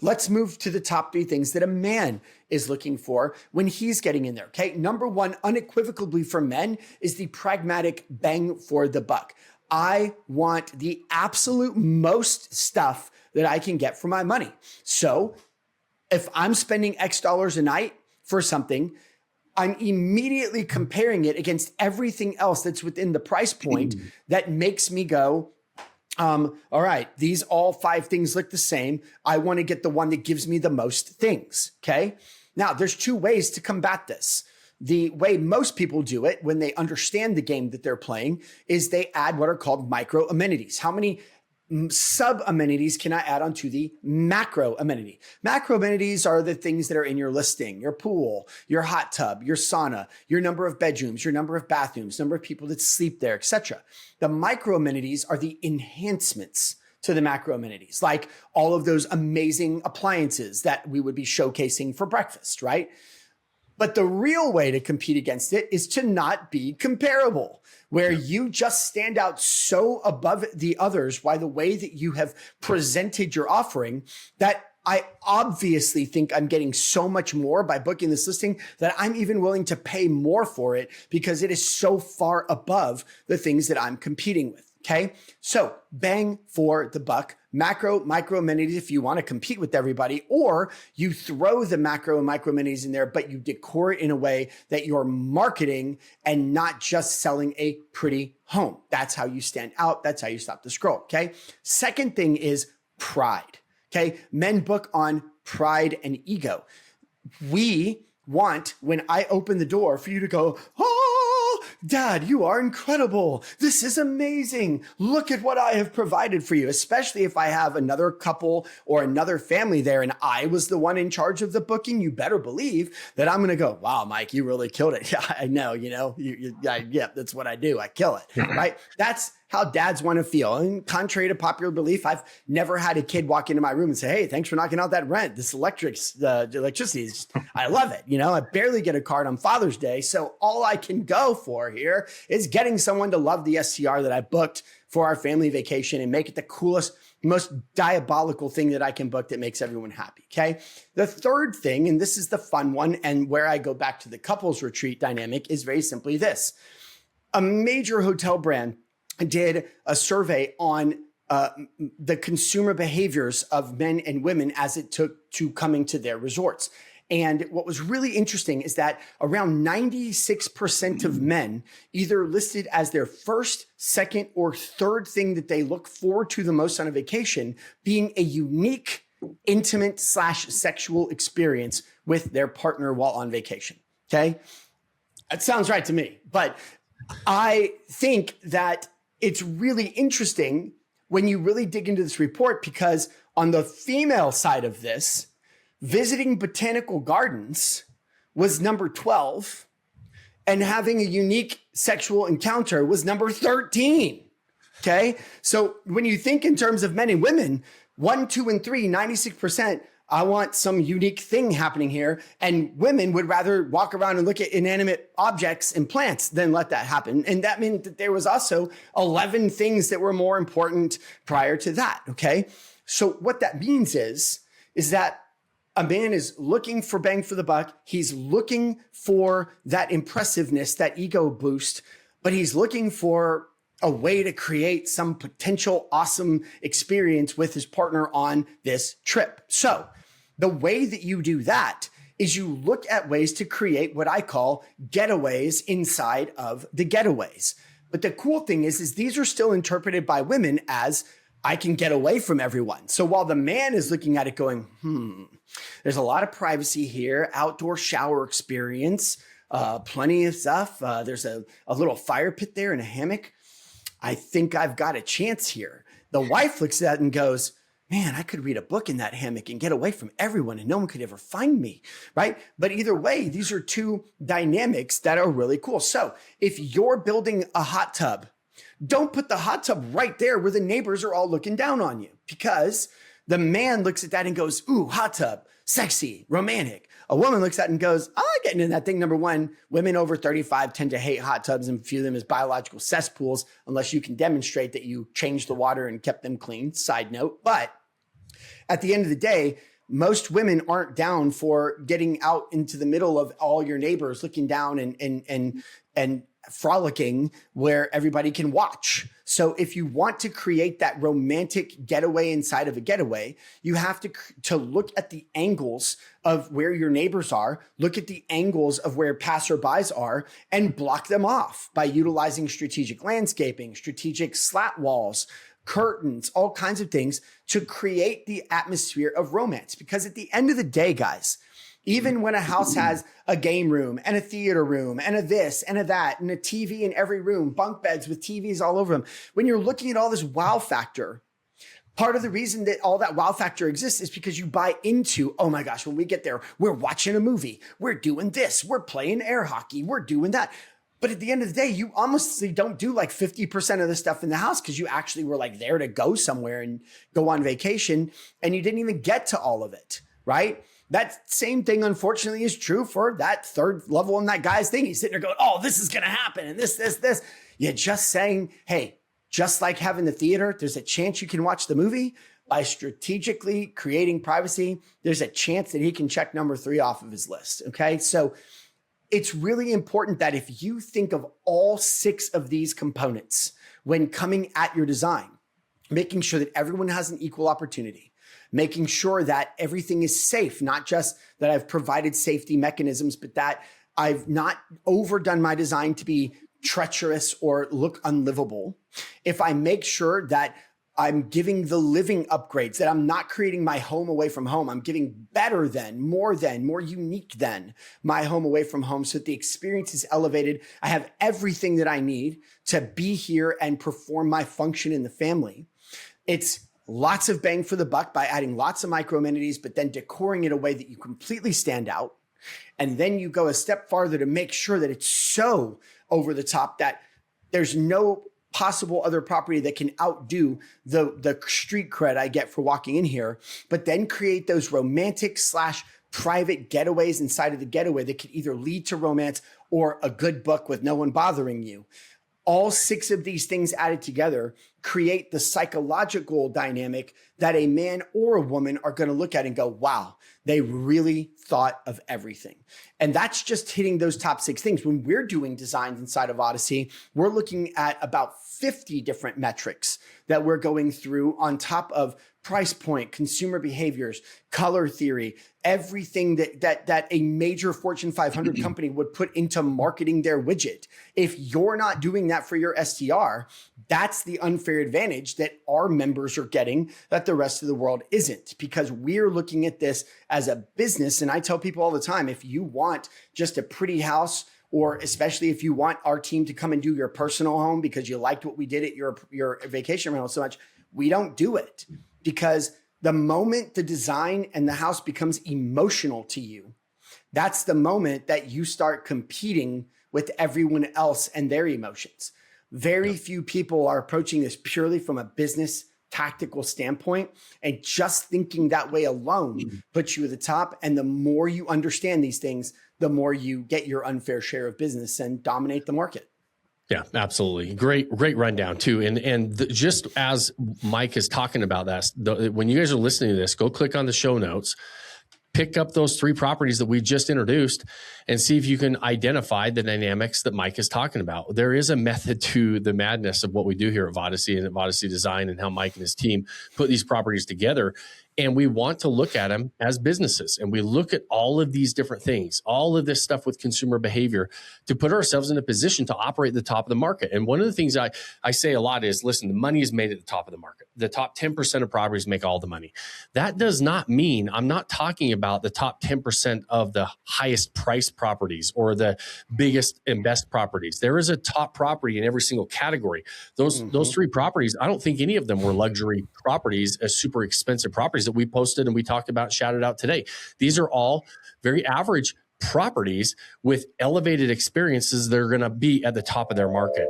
Let's move to the top 3 things that a man is looking for when he's getting in there. Okay. Number 1, unequivocally for men, is the pragmatic bang for the buck. I want the absolute most stuff that I can get for my money. So if I'm spending X dollars a night for something, I'm immediately comparing it against everything else that's within the price point that makes me go, all right, these all 5 things look the same. I want to get the one that gives me the most things. Okay. Now there's 2 ways to combat this. The way most people do it when they understand the game that they're playing is they add what are called micro amenities. How many sub amenities can I add onto the macro amenity? Macro amenities are the things that are in your listing: your pool, your hot tub, your sauna, your number of bedrooms, your number of bathrooms, number of people that sleep there, etc. The micro amenities are the enhancements to the macro amenities, like all of those amazing appliances that we would be showcasing for breakfast, right? But the real way to compete against it is to not be comparable, where you just stand out so above the others by the way that you have presented your offering that I obviously think I'm getting so much more by booking this listing that I'm even willing to pay more for it because it is so far above the things that I'm competing with. Okay. So bang for the buck, macro, micro amenities if you want to compete with everybody, or you throw the macro and micro amenities in there, but you decor it in a way that you're marketing and not just selling a pretty home. That's how you stand out. That's how you stop the scroll. Okay. Second thing is pride. Okay. Men book on pride and ego. We want, when I open the door, for you to go, oh, Dad, you are incredible. This is amazing. Look at what I have provided for you, especially if I have another couple or another family there and I was the one in charge of the booking. You better believe that I'm going to go, wow, Mike, you really killed it. Yeah, I know, yeah, that's what I do. I kill it, right? That's how dads want to feel. And contrary to popular belief, I've never had a kid walk into my room and say, hey, thanks for knocking out that rent. This electricity is, I love it. I barely get a card on Father's Day. So all I can go for here is getting someone to love the STR that I booked for our family vacation and make it the coolest, most diabolical thing that I can book that makes everyone happy. Okay. The third thing, and this is the fun one, and where I go back to the couples retreat dynamic, is very simply this. A major hotel brand did a survey on the consumer behaviors of men and women as it took to coming to their resorts. And what was really interesting is that around 96% of men either listed as their first, second, or third thing that they look forward to the most on a vacation being a unique, intimate / sexual experience with their partner while on vacation. Okay. That sounds right to me, but I think that it's really interesting when you really dig into this report, because on the female side of this, visiting botanical gardens was number 12 and having a unique sexual encounter was number 13. Okay. So when you think in terms of men and women, 1, 2, and 3, 96%, I want some unique thing happening here. And women would rather walk around and look at inanimate objects and plants than let that happen. And that meant that there was also 11 things that were more important prior to that. Okay. So what that means is that a man is looking for bang for the buck. He's looking for that impressiveness, that ego boost, but he's looking for a way to create some potential awesome experience with his partner on this trip. So the way that you do that is you look at ways to create what I call getaways inside of the getaways. But the cool thing is these are still interpreted by women as I can get away from everyone. So while the man is looking at it going, there's a lot of privacy here, outdoor shower experience, plenty of stuff. There's a little fire pit there and a hammock. I think I've got a chance here. The wife looks at it and goes, man, I could read a book in that hammock and get away from everyone and no one could ever find me, right? But either way, these are 2 dynamics that are really cool. So if you're building a hot tub, don't put the hot tub right there where the neighbors are all looking down on you, because the man looks at that and goes, ooh, hot tub, sexy, romantic. A woman looks at it and goes, I like getting in that thing. Number 1, women over 35 tend to hate hot tubs and view them as biological cesspools unless you can demonstrate that you changed the water and kept them clean. Side note. But at the end of the day, most women aren't down for getting out into the middle of all your neighbors, looking down and frolicking where everybody can watch. So if you want to create that romantic getaway inside of a getaway, you have to look at the angles of where your neighbors are, look at the angles of where passerbys are, and block them off by utilizing strategic landscaping, strategic slat walls, curtains, all kinds of things to create the atmosphere of romance. Because at the end of the day, guys, even when a house has a game room and a theater room and a this and a that and a TV in every room, bunk beds with TVs all over them, when you're looking at all this wow factor, part of the reason that all that wow factor exists is because you buy into, oh my gosh, when we get there, we're watching a movie, we're doing this, we're playing air hockey, we're doing that. But at the end of the day, you honestly don't do like 50% of the stuff in the house because you actually were like there to go somewhere and go on vacation and you didn't even get to all of it, right? That same thing, unfortunately, is true for that third level in that guy's thing. He's sitting there going, oh, this is going to happen. And this. You're just saying, hey, just like having the theater, there's a chance you can watch the movie. By strategically creating privacy, there's a chance that he can check number 3 off of his list. Okay. So it's really important that if you think of all 6 of these components when coming at your design, making sure that everyone has an equal opportunity, making sure that everything is safe, not just that I've provided safety mechanisms, but that I've not overdone my design to be treacherous or look unlivable. If I make sure that I'm giving the living upgrades, that I'm not creating my home away from home, I'm giving better than, more unique than my home away from home so that the experience is elevated. I have everything that I need to be here and perform my function in the family. It's lots of bang for the buck by adding lots of micro amenities, but then decoring it in a way that you completely stand out. And then you go a step farther to make sure that it's so over the top that there's no possible other property that can outdo the street cred I get for walking in here, but then create those romantic / private getaways inside of the getaway that could either lead to romance or a good book with no one bothering you. All 6 of these things added together create the psychological dynamic that a man or a woman are going to look at and go, wow, they really thought of everything. And that's just hitting those top 6 things. When we're doing designs inside of Vodyssey, we're looking at about 50 different metrics that we're going through on top of price point, consumer behaviors, color theory, everything that a major Fortune 500 company would put into marketing their widget. If you're not doing that for your STR, that's the unfair advantage that our members are getting that the rest of the world isn't, because we're looking at this as a business. And I tell people all the time, if you want just a pretty house, or especially if you want our team to come and do your personal home because you liked what we did at your vacation rental so much, we don't do it. Because the moment the design and the house becomes emotional to you, that's the moment that you start competing with everyone else and their emotions. Very few people are approaching this purely from a business tactical standpoint, and just thinking that way alone puts you at the top. And the more you understand these things, the more you get your unfair share of business and dominate the market. Yeah, absolutely. Great rundown too. Just as Mike is talking about that, when you guys are listening to this, go click on the show notes, pick up those 3 properties that we just introduced and see if you can identify the dynamics that Mike is talking about. There is a method to the madness of what we do here at Vodyssey and at Vodyssey Design, and how Mike and his team put these properties together. And we want to look at them as businesses. And we look at all of these different things, all of this stuff with consumer behavior, to put ourselves in a position to operate at the top of the market. And one of the things I say a lot is, listen, the money is made at the top of the market. The top 10% of properties make all the money. That does not mean, I'm not talking about the top 10% of the highest priced properties or the biggest and best properties. There is a top property in every single category. Those 3 properties, I don't think any of them were luxury properties, super expensive properties that we posted and we talked about, shouted out today. These are all very average properties with elevated experiences that are going to be at the top of their market.